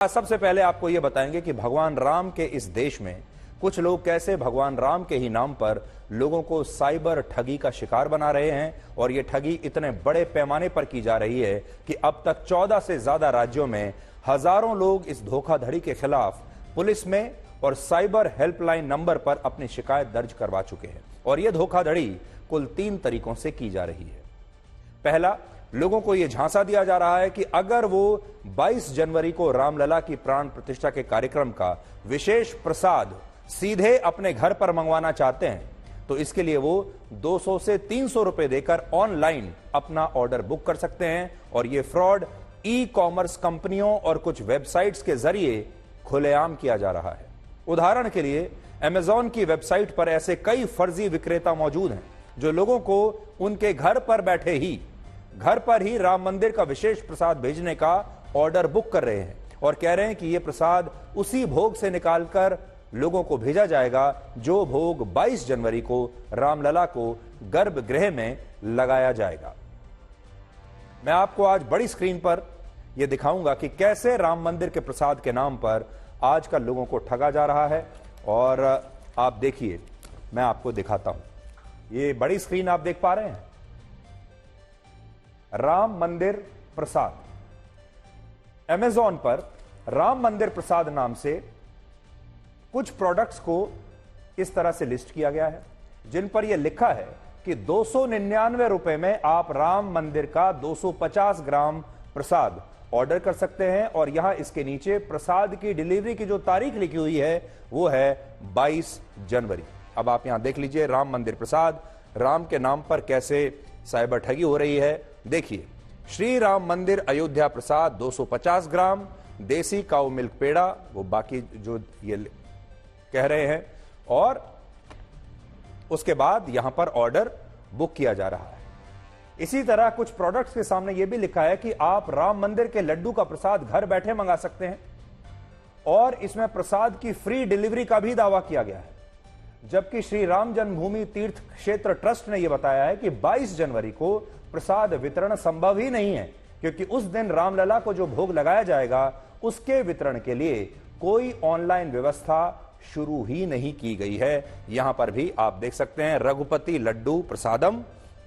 सबसे पहले आपको यह बताएंगे कि भगवान राम के इस देश में कुछ लोग कैसे भगवान राम के ही नाम पर लोगों को साइबर ठगी का शिकार बना रहे हैं। और यह ठगी इतने बड़े पैमाने पर की जा रही है कि अब तक 14 से ज्यादा राज्यों में हजारों लोग इस धोखाधड़ी के खिलाफ पुलिस में और साइबर हेल्पलाइन नंबर पर अपनी शिकायत दर्ज करवा चुके हैं। और यह धोखाधड़ी कुल 3 तरीकों से की जा रही है। पहला, लोगों को यह झांसा दिया जा रहा है कि अगर वो 22 जनवरी को रामलला की प्राण प्रतिष्ठा के कार्यक्रम का विशेष प्रसाद सीधे अपने घर पर मंगवाना चाहते हैं तो इसके लिए वो 200 से 300 रुपए देकर ऑनलाइन अपना ऑर्डर बुक कर सकते हैं। और यह फ्रॉड ई कॉमर्स कंपनियों और कुछ वेबसाइट्स के जरिए खुलेआम किया जा रहा है। उदाहरण के लिए अमेजॉन की वेबसाइट पर ऐसे कई फर्जी विक्रेता मौजूद हैं जो लोगों को उनके घर पर ही राम मंदिर का विशेष प्रसाद भेजने का ऑर्डर बुक कर रहे हैं और कह रहे हैं कि यह प्रसाद उसी भोग से निकालकर लोगों को भेजा जाएगा जो भोग 22 जनवरी को रामलला को गर्भगृह में लगाया जाएगा। मैं आपको आज बड़ी स्क्रीन पर यह दिखाऊंगा कि कैसे राम मंदिर के प्रसाद के नाम पर आजकल लोगों को ठगा जा रहा है। और आप देखिए, मैं आपको दिखाता हूं। ये बड़ी स्क्रीन आप देख पा रहे हैं, राम मंदिर प्रसाद। अमेजॉन पर राम मंदिर प्रसाद नाम से कुछ प्रोडक्ट्स को इस तरह से लिस्ट किया गया है जिन पर यह लिखा है कि 299 रुपए में आप राम मंदिर का 250 ग्राम प्रसाद ऑर्डर कर सकते हैं। और यहां इसके नीचे प्रसाद की डिलीवरी की जो तारीख लिखी हुई है वो है 22 जनवरी। अब आप यहां देख लीजिए, राम मंदिर प्रसाद, राम के नाम पर कैसे साइबर ठगी हो रही है। देखिए, श्री राम मंदिर अयोध्या प्रसाद 250 ग्राम, देसी काऊ मिल्क पेड़ा, वो बाकी जो ये कह रहे हैं, और उसके बाद यहां पर ऑर्डर बुक किया जा रहा है। इसी तरह कुछ प्रोडक्ट्स के सामने यह भी लिखा है कि आप राम मंदिर के लड्डू का प्रसाद घर बैठे मंगा सकते हैं और इसमें प्रसाद की फ्री डिलीवरी का भी दावा किया गया है। जबकि श्री राम जन्मभूमि तीर्थ क्षेत्र ट्रस्ट ने यह बताया है कि 22 जनवरी को प्रसाद वितरण संभव ही नहीं है क्योंकि उस दिन रामलला को जो भोग लगाया जाएगा उसके वितरण के लिए कोई ऑनलाइन व्यवस्था शुरू ही नहीं की गई है। यहां पर भी आप देख सकते हैं रघुपति लड्डू प्रसादम,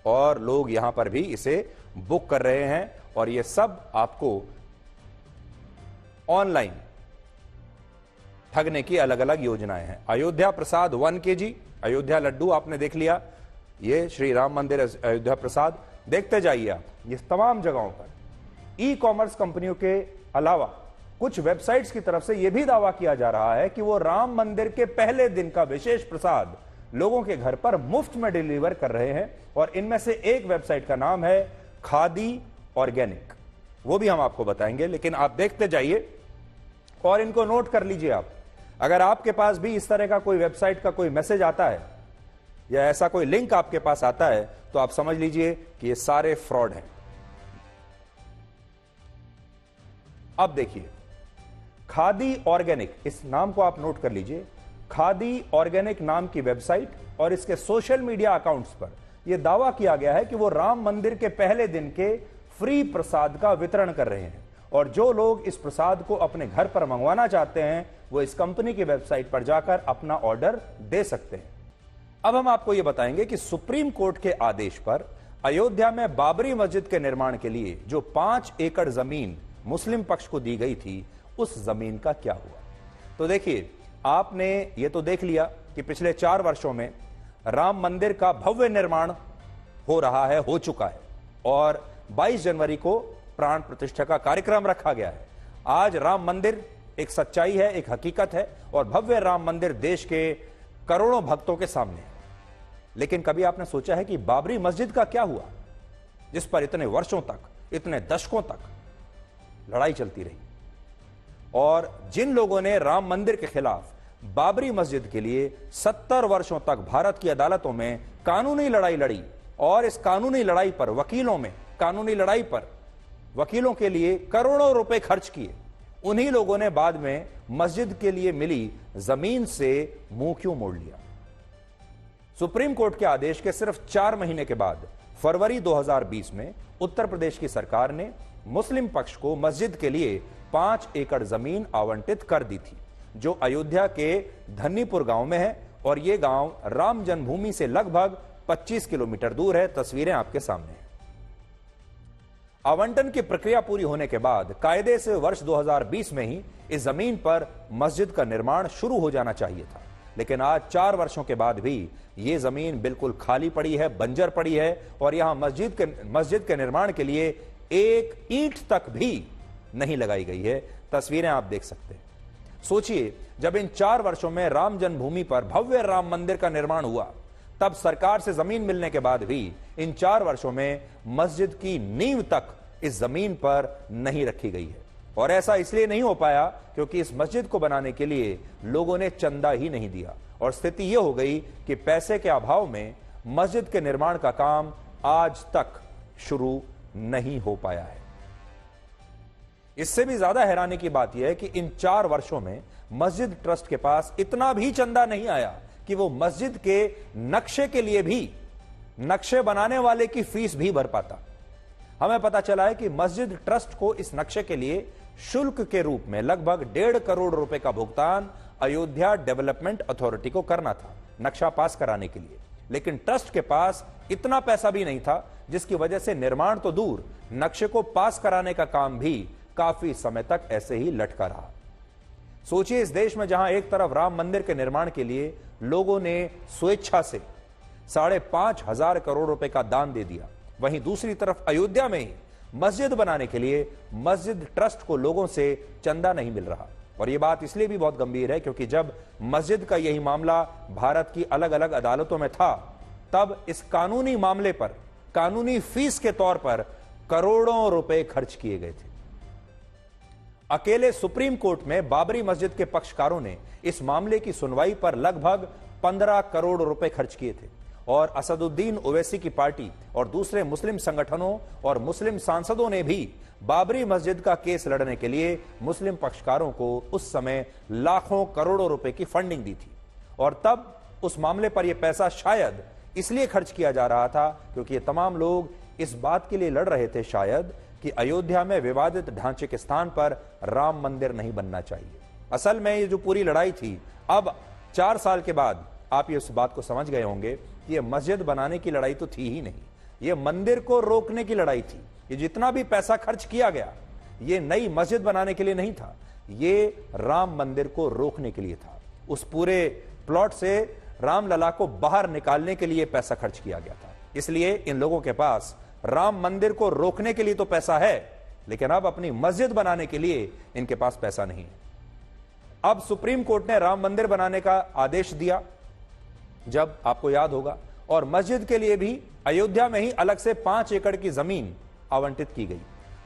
और लोग यहां पर भी इसे बुक कर रहे हैं। और यह सब आपको ऑनलाइन ठगने की अलग अलग योजनाएं हैं। अयोध्या प्रसाद 1 kg, अयोध्या लड्डू आपने देख लिया, ये श्री राम मंदिर अयोध्या प्रसाद। देखते जाइए आप, ये तमाम जगहों पर ई कॉमर्स कंपनियों के अलावा कुछ वेबसाइट्स की तरफ से यह भी दावा किया जा रहा है कि वो राम मंदिर के पहले दिन का विशेष प्रसाद लोगों के घर पर मुफ्त में डिलीवर कर रहे हैं। और इनमें से एक वेबसाइट का नाम है खादी ऑर्गेनिक, वो भी हम आपको बताएंगे, लेकिन आप देखते जाइए और इनको नोट कर लीजिए। आप अगर आपके पास भी इस तरह का कोई वेबसाइट का कोई मैसेज आता है या ऐसा कोई लिंक आपके पास आता है तो आप समझ लीजिए कि ये सारे फ्रॉड हैं। अब देखिए, खादी ऑर्गेनिक, इस नाम को आप नोट कर लीजिए। खादी ऑर्गेनिक नाम की वेबसाइट और इसके सोशल मीडिया अकाउंट्स पर यह दावा किया गया है कि वो राम मंदिर के पहले दिन के फ्री प्रसाद का वितरण कर रहे हैं और जो लोग इस प्रसाद को अपने घर पर मंगवाना चाहते हैं वो इस कंपनी की वेबसाइट पर जाकर अपना ऑर्डर दे सकते हैं। अब हम आपको यह बताएंगे कि सुप्रीम कोर्ट के आदेश पर अयोध्या में बाबरी मस्जिद के निर्माण के लिए जो 5 एकड़ जमीन मुस्लिम पक्ष को दी गई थी उस जमीन का क्या हुआ। तो देखिए, आपने ये तो देख लिया कि पिछले 4 वर्षों में राम मंदिर का भव्य निर्माण हो रहा है, हो चुका है, और 22 जनवरी को प्राण प्रतिष्ठा का कार्यक्रम रखा गया है। आज राम मंदिर एक सच्चाई है, एक हकीकत है, और भव्य राम मंदिर देश के करोड़ों भक्तों के सामने है। लेकिन कभी आपने सोचा है कि बाबरी मस्जिद का क्या हुआ, जिस पर इतने वर्षों तक, इतने दशकों तक लड़ाई चलती रही, और जिन लोगों ने राम मंदिर के खिलाफ बाबरी मस्जिद के लिए 70 वर्षों तक भारत की अदालतों में कानूनी लड़ाई लड़ी, और इस कानूनी लड़ाई पर वकीलों के लिए करोड़ों रुपए खर्च किए, उन्हीं लोगों ने बाद में मस्जिद के लिए मिली जमीन से मुंह क्यों मोड़ लिया। सुप्रीम कोर्ट के आदेश के सिर्फ 4 महीने के बाद फरवरी 2020 में उत्तर प्रदेश की सरकार ने मुस्लिम पक्ष को मस्जिद के लिए 5 एकड़ जमीन आवंटित कर दी थी, जो अयोध्या के धन्नीपुर गांव में है और यह गांव राम जन्मभूमि से लगभग 25 किलोमीटर दूर है। तस्वीरें आपके सामने हैं। आवंटन की प्रक्रिया पूरी होने के बाद कायदे से वर्ष 2020 में ही इस जमीन पर मस्जिद का निर्माण शुरू हो जाना चाहिए था, लेकिन आज 4 वर्षों के बाद भी यह जमीन बिल्कुल खाली पड़ी है, बंजर पड़ी है और यहां मस्जिद के निर्माण के लिए एक ईंट तक भी नहीं लगाई गई है। तस्वीरें आप देख सकते हैं। सोचिए, जब इन 4 वर्षों में राम जन्मभूमि पर भव्य राम मंदिर का निर्माण हुआ, तब सरकार से जमीन मिलने के बाद भी इन 4 वर्षों में मस्जिद की नींव तक इस जमीन पर नहीं रखी गई है। और ऐसा इसलिए नहीं हो पाया क्योंकि इस मस्जिद को बनाने के लिए लोगों ने चंदा ही नहीं दिया और स्थिति यह हो गई कि पैसे के अभाव में मस्जिद के निर्माण का काम आज तक शुरू नहीं हो पाया है। इससे भी ज्यादा हैरानी की बात यह है कि इन 4 वर्षों में मस्जिद ट्रस्ट के पास इतना भी चंदा नहीं आया कि वो मस्जिद के नक्शे के लिए भी नक्शे बनाने वाले की फीस भी भर पाता। हमें पता चला है कि मस्जिद ट्रस्ट को इस नक्शे के लिए शुल्क के रूप में लगभग 1.5 करोड़ रुपए का भुगतान अयोध्या डेवलपमेंट अथॉरिटी को करना था नक्शा पास कराने के लिए, लेकिन ट्रस्ट के पास इतना पैसा भी नहीं था, जिसकी वजह से निर्माण तो दूर, नक्शे को पास कराने का काम भी काफी समय तक ऐसे ही लटका रहा। सोचिए, इस देश में जहां एक तरफ राम मंदिर के निर्माण के लिए लोगों ने स्वेच्छा से 5,500 करोड़ रुपए का दान दे दिया, वहीं दूसरी तरफ अयोध्या में ही मस्जिद बनाने के लिए मस्जिद ट्रस्ट को लोगों से चंदा नहीं मिल रहा। और यह बात इसलिए भी बहुत गंभीर है क्योंकि जब मस्जिद का यही मामला भारत की अलग अलग अदालतों में था, तब इस कानूनी मामले पर कानूनी फीस के तौर पर करोड़ों रुपए खर्च किए गए थे। अकेले सुप्रीम कोर्ट में बाबरी मस्जिद के पक्षकारों ने इस मामले की सुनवाई पर लगभग 15 करोड़ रुपए खर्च किए थे और असदुद्दीन ओवैसी की पार्टी और दूसरे मुस्लिम संगठनों और मुस्लिम सांसदों ने भी बाबरी मस्जिद का केस लड़ने के लिए मुस्लिम पक्षकारों को उस समय लाखों करोड़ों रुपए की फंडिंग दी थी। और तब उस मामले पर यह पैसा शायद इसलिए खर्च किया जा रहा था क्योंकि ये तमाम लोग इस बात के लिए लड़ रहे थे शायद कि अयोध्या में विवादित ढांचे के स्थान पर राम मंदिर नहीं बनना चाहिए। असल में ये जो पूरी लड़ाई थी, अब 4 साल के बाद आप ये इस बात को समझ गए होंगे कि ये मस्जिद बनाने की लड़ाई तो थी ही नहीं, ये मंदिर को रोकने की लड़ाई थी। ये जितना भी पैसा खर्च किया गया, ये नई मस्जिद बनाने के लिए नहीं था, ये राम मंदिर को रोकने के लिए था। उस पूरे प्लॉट से रामलला को बाहर निकालने के लिए पैसा खर्च किया गया था। इसलिए इन लोगों के पास राम मंदिर को रोकने के लिए तो पैसा है, लेकिन अब अपनी मस्जिद बनाने के लिए इनके पास पैसा नहीं है। अब सुप्रीम कोर्ट ने राम मंदिर बनाने का आदेश दिया, जब आपको याद होगा, और मस्जिद के लिए भी अयोध्या में ही अलग से 5 एकड़ की जमीन आवंटित की गई।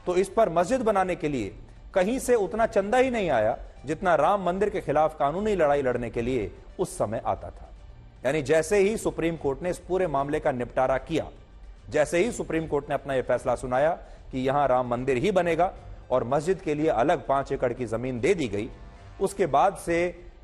तो इस पर मस्जिद बनाने के लिए कहीं से उतना चंदा ही नहीं आया जितना राम मंदिर के खिलाफ कानूनी लड़ाई लड़ने के लिए उस समय आता था। यानी जैसे ही सुप्रीम कोर्ट ने इस पूरे मामले का निपटारा किया, जैसे ही सुप्रीम कोर्ट ने अपना यह फैसला सुनाया कि यहां राम मंदिर ही बनेगा और मस्जिद के लिए अलग 5 एकड़ की जमीन दे दी गई, उसके बाद से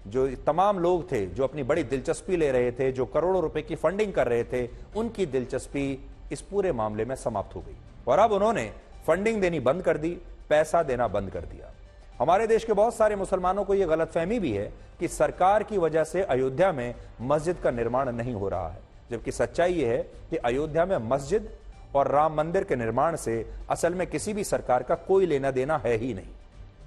जो तमाम लोग थे जो अपनी बड़ी दिलचस्पी ले रहे थे, जो करोड़ों रुपए की फंडिंग कर रहे थे, उनकी दिलचस्पी इस पूरे मामले में समाप्त हो गई और अब उन्होंने फंडिंग देनी बंद कर दी, पैसा देना बंद कर दिया। हमारे देश के बहुत सारे मुसलमानों को यह गलतफहमी भी है कि सरकार की वजह से अयोध्या में मस्जिद का निर्माण नहीं हो रहा है, जबकि सच्चाई यह है कि अयोध्या में मस्जिद और राम मंदिर के निर्माण से असल में किसी भी सरकार का कोई लेना देना है ही नहीं,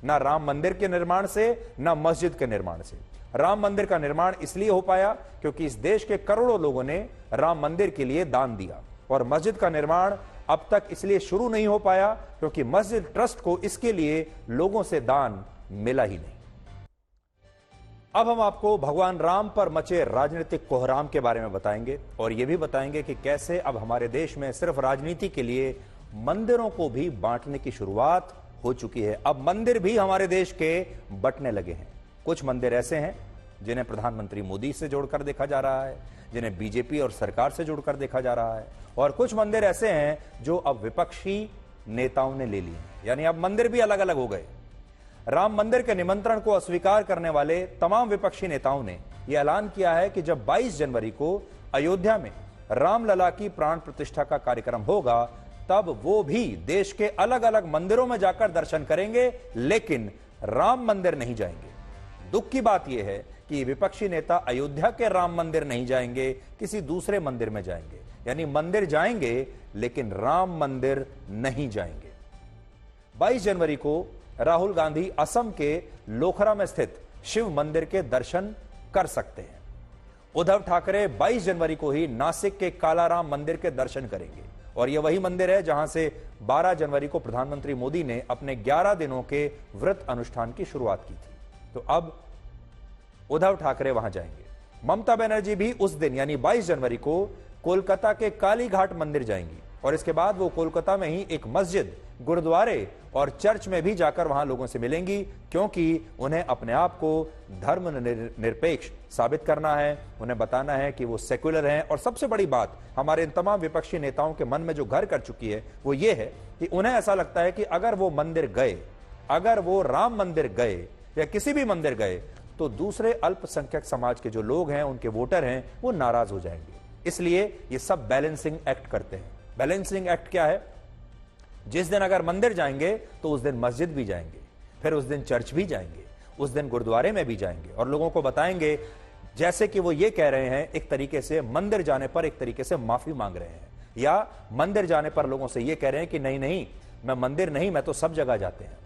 ना राम मंदिर के निर्माण से, ना मस्जिद के निर्माण से। राम मंदिर का निर्माण इसलिए हो पाया क्योंकि इस देश के करोड़ों लोगों ने राम मंदिर के लिए दान दिया, और मस्जिद का निर्माण अब तक इसलिए शुरू नहीं हो पाया क्योंकि मस्जिद ट्रस्ट को इसके लिए लोगों से दान मिला ही नहीं। अब हम आपको भगवान राम पर मचे राजनीतिक कोहराम के बारे में बताएंगे और यह भी बताएंगे कि कैसे अब हमारे देश में सिर्फ राजनीति के लिए मंदिरों को भी बांटने की शुरुआत हो चुकी है। अब मंदिर भी हमारे देश के बंटने लगे हैं। कुछ मंदिर ऐसे हैं जिन्हें प्रधानमंत्री मोदी से जोड़कर देखा जा रहा है, जिन्हें बीजेपी और सरकार से जोड़कर देखा जा रहा है, और कुछ मंदिर ऐसे हैं जो अब विपक्षी नेताओं ने ले लिए। यानी अब मंदिर भी अलग अलग हो गए। राम मंदिर के निमंत्रण को अस्वीकार करने वाले तमाम विपक्षी नेताओं ने यह ऐलान किया है कि जब 22 जनवरी को अयोध्या में रामलला की प्राण प्रतिष्ठा का कार्यक्रम होगा, तब वो भी देश के अलग अलग मंदिरों में जाकर दर्शन करेंगे, लेकिन राम मंदिर नहीं जाएंगे। दुख की बात यह है कि विपक्षी नेता अयोध्या के राम मंदिर नहीं जाएंगे, किसी दूसरे मंदिर में जाएंगे। यानी मंदिर जाएंगे लेकिन राम मंदिर नहीं जाएंगे। 22 जनवरी को राहुल गांधी असम के लोखरा में स्थित शिव मंदिर के दर्शन कर सकते हैं। उद्धव ठाकरे 22 जनवरी को ही नासिक के कालाराम मंदिर के दर्शन करेंगे, और यह वही मंदिर है जहां से 12 जनवरी को प्रधानमंत्री मोदी ने अपने 11 दिनों के व्रत अनुष्ठान की शुरुआत की थी। तो अब उद्धव ठाकरे वहां जाएंगे। ममता बनर्जी भी उस दिन यानी 22 जनवरी को कोलकाता के कालीघाट मंदिर जाएंगी, और इसके बाद वो कोलकाता में ही एक मस्जिद, गुरुद्वारे और चर्च में भी जाकर वहां लोगों से मिलेंगी, क्योंकि उन्हें अपने आप को धर्मनिरपेक्ष साबित करना है। उन्हें बताना है कि वो सेक्युलर हैं। और सबसे बड़ी बात हमारे इन तमाम विपक्षी नेताओं के मन में जो घर कर चुकी है वो ये है कि उन्हें ऐसा लगता है कि अगर वो मंदिर गए, अगर वो राम मंदिर गए या किसी भी मंदिर गए, तो दूसरे अल्पसंख्यक समाज के जो लोग हैं, उनके वोटर हैं, वो नाराज हो जाएंगे। इसलिए ये सब बैलेंसिंग एक्ट करते हैं। बैलेंसिंग एक्ट क्या है? जिस दिन अगर मंदिर जाएंगे तो उस दिन मस्जिद भी जाएंगे, फिर उस दिन चर्च भी जाएंगे, उस दिन गुरुद्वारे में भी जाएंगे, और लोगों को बताएंगे जैसे कि वो ये कह रहे हैं एक तरीके से मंदिर जाने पर एक तरीके से माफी मांग रहे हैं, या मंदिर जाने पर लोगों से ये कह रहे हैं कि नहीं नहीं, मैं मंदिर नहीं, मैं तो सब जगह जाते हैं।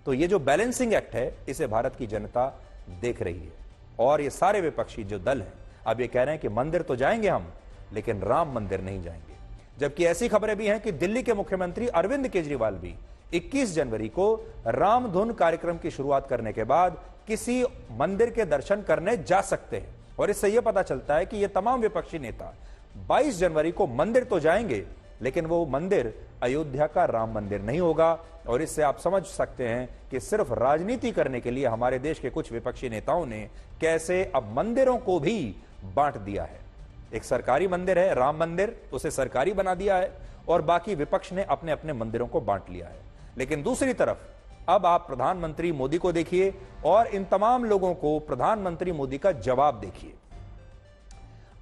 तो ये जो बैलेंसिंग एक्ट है, इसे भारत की जनता देख रही है, और ये सारे विपक्षी जो दल हैं अब ये कह रहे हैं कि मंदिर तो जाएंगे हम, लेकिन राम मंदिर नहीं जाएंगे। जबकि ऐसी खबरें भी हैं कि दिल्ली के मुख्यमंत्री अरविंद केजरीवाल भी 21 जनवरी को राम धुन कार्यक्रम की शुरुआत करने के बाद किसी मंदिर के दर्शन करने जा सकते हैं। और इससे यह पता चलता है कि ये तमाम विपक्षी नेता 22 जनवरी को मंदिर तो जाएंगे, लेकिन वो मंदिर अयोध्या का राम मंदिर नहीं होगा। और इससे आप समझ सकते हैं कि सिर्फ राजनीति करने के लिए हमारे देश के कुछ विपक्षी नेताओं ने कैसे अब मंदिरों को भी बांट दिया है। एक सरकारी मंदिर है राम मंदिर, उसे सरकारी बना दिया है, और बाकी विपक्ष ने अपने अपने मंदिरों को बांट लिया है। लेकिन दूसरी तरफ अब आप प्रधानमंत्री मोदी को देखिए, और इन तमाम लोगों को प्रधानमंत्री मोदी का जवाब देखिए।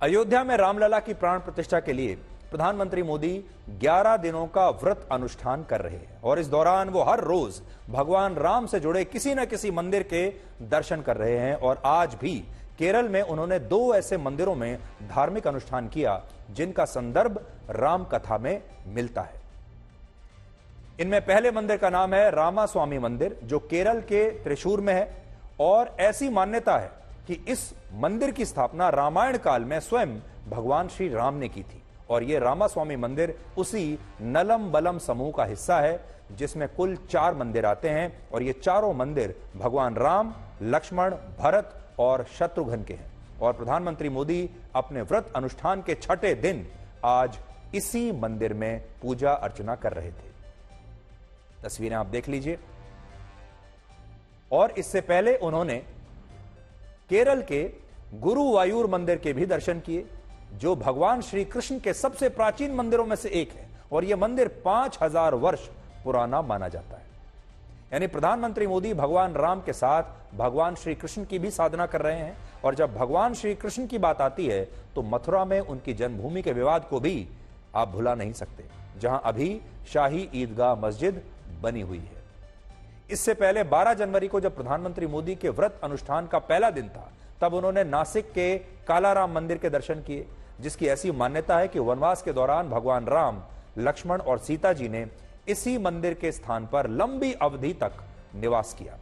अयोध्या में रामलला की प्राण प्रतिष्ठा के लिए प्रधानमंत्री मोदी 11 दिनों का व्रत अनुष्ठान कर रहे हैं, और इस दौरान वो हर रोज भगवान राम से जुड़े किसी न किसी मंदिर के दर्शन कर रहे हैं। और आज भी केरल में उन्होंने 2 ऐसे मंदिरों में धार्मिक अनुष्ठान किया जिनका संदर्भ राम कथा में मिलता है। इनमें पहले मंदिर का नाम है रामास्वामी मंदिर, जो केरल के त्रिशूर में है, और ऐसी मान्यता है कि इस मंदिर की स्थापना रामायण काल में स्वयं भगवान श्री राम ने की थी। और यह रामास्वामी मंदिर उसी नलम बलम समूह का हिस्सा है, जिसमें कुल 4 मंदिर आते हैं, और ये चारों मंदिर भगवान राम, लक्ष्मण, भरत और शत्रुघ्न के हैं। और प्रधानमंत्री मोदी अपने व्रत अनुष्ठान के 6ठे दिन आज इसी मंदिर में पूजा अर्चना कर रहे थे। तस्वीरें आप देख लीजिए। और इससे पहले उन्होंने केरल के गुरुवायूर मंदिर के भी दर्शन किए, जो भगवान श्री कृष्ण के सबसे प्राचीन मंदिरों में से एक है, और यह मंदिर 5000 वर्ष पुराना माना जाता है। यानी प्रधानमंत्री मोदी भगवान राम के साथ भगवान श्री कृष्ण की भी साधना कर रहे हैं। और जब भगवान श्री कृष्ण की बात आती है तो मथुरा में उनकी जन्मभूमि के विवाद को भी आप भुला नहीं सकते, जहां अभी शाही ईदगाह मस्जिद बनी हुई है। इससे पहले 12 जनवरी को जब प्रधानमंत्री मोदी के व्रत अनुष्ठान का पहला दिन था, तब उन्होंने नासिक के कालाराम मंदिर के दर्शन किए, जिसकी ऐसी मान्यता है कि वनवास के दौरान भगवान राम, लक्ष्मण और सीता जी ने इसी मंदिर के स्थान पर लंबी अवधि तक निवास किया।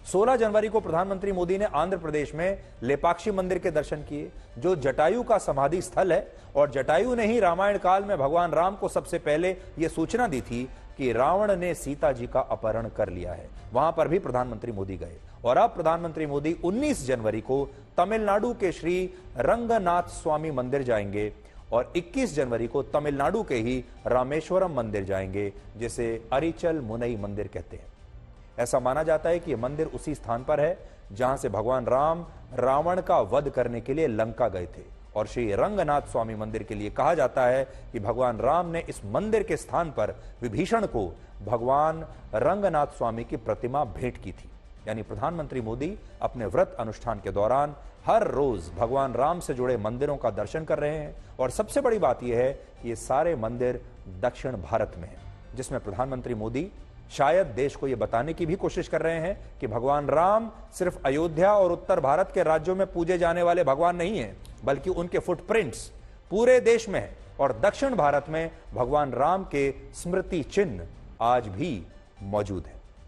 16 जनवरी को प्रधानमंत्री मोदी ने आंध्र प्रदेश में लेपाक्षी मंदिर के दर्शन किए, जो जटायु का समाधि स्थल है। और जटायु ने ही रामायण काल में भगवान राम को सबसे पहले यह सूचना दी थी कि रावण ने सीता जी का अपहरण कर लिया है। वहां पर भी प्रधानमंत्री मोदी गए। और अब प्रधानमंत्री मोदी 19 जनवरी को तमिलनाडु के श्री रंगनाथ स्वामी मंदिर जाएंगे, और 21 जनवरी को तमिलनाडु के ही रामेश्वरम मंदिर जाएंगे, जिसे अरिचल मुनई मंदिर कहते हैं। ऐसा माना जाता है कि यह मंदिर उसी स्थान पर है जहां से भगवान राम रावण का वध करने के लिए लंका गए थे। और श्री रंगनाथ स्वामी मंदिर के लिए कहा जाता है कि भगवान राम ने इस मंदिर के स्थान पर विभीषण को भगवान रंगनाथ स्वामी की प्रतिमा भेंट की थी। यानी प्रधानमंत्री मोदी अपने व्रत अनुष्ठान के दौरान हर रोज भगवान राम से जुड़े मंदिरों का दर्शन कर रहे हैं। और सबसे बड़ी बात यह है कि ये सारे मंदिर दक्षिण भारत में है, जिसमें प्रधानमंत्री मोदी शायद देश को यह बताने की भी कोशिश कर रहे हैं कि भगवान राम सिर्फ अयोध्या और उत्तर भारत के राज्यों में पूजे जाने वाले भगवान नहीं हैं, बल्कि उनके फुटप्रिंट्स पूरे देश में हैं और दक्षिण भारत में भगवान राम के स्मृति चिन्ह आज भी मौजूद हैं।